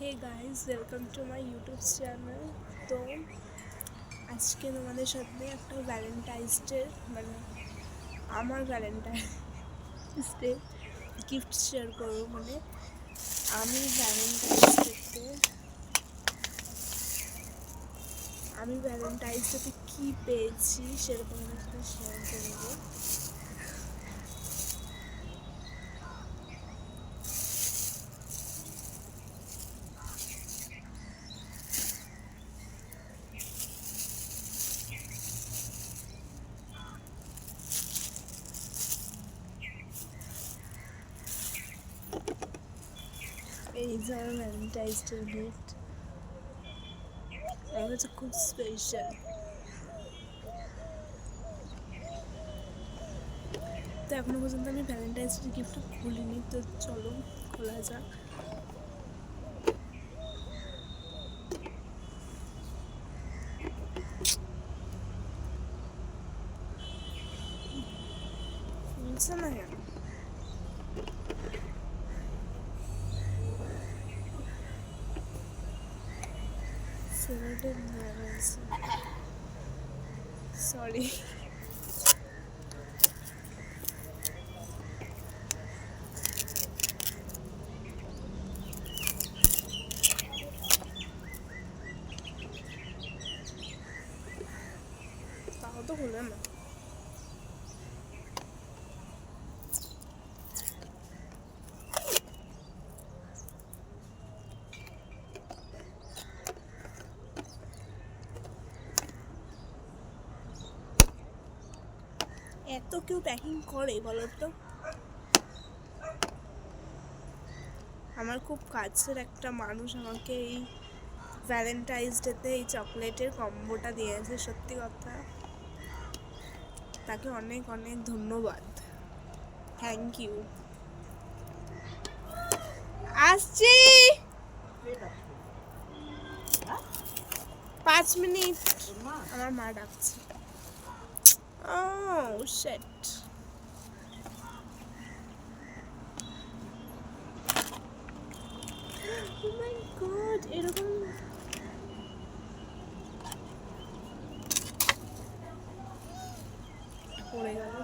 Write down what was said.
Hey guys, welcome to my YouTube channel. তো আজকে তোমাদের সাথে একটা ভ্যালেন্টাইন্স ডে আমার ভ্যালেন্টাইন্স ডে গিফট শেয়ার করবো। আমি ভ্যালেন্টাইন্স ডেতে কী পেয়েছি সেটা তোমাদের সাথে শেয়ার করবো। এই যে আমার ভ্যালেন্টাইন্স ডে গিফট, আমার কাছে খুব স্পেশাল। তো এখনো পর্যন্ত আমি ভ্যালেন্টাইন্স ডে গিফটটা খুলিনি, তো চলো খোলা যাক। খুলছে না কেন? সরি। তাও তো খুলে না। এত কেউ প্যাকিং করে বলো তো? আমার খুব কাছের একটা মানুষ আমাকে এই ভ্যালেন্টাইন্স ডেতে এই চকলেটের কম্বোটা দিয়েছে। সত্যি কথা, তাকে অনেক অনেক ধন্যবাদ। Thank you. আসছি 5 মিনিট, আমার মা ডাকছে। Oh shit. Oh my god, এরকম পড়ে গেল।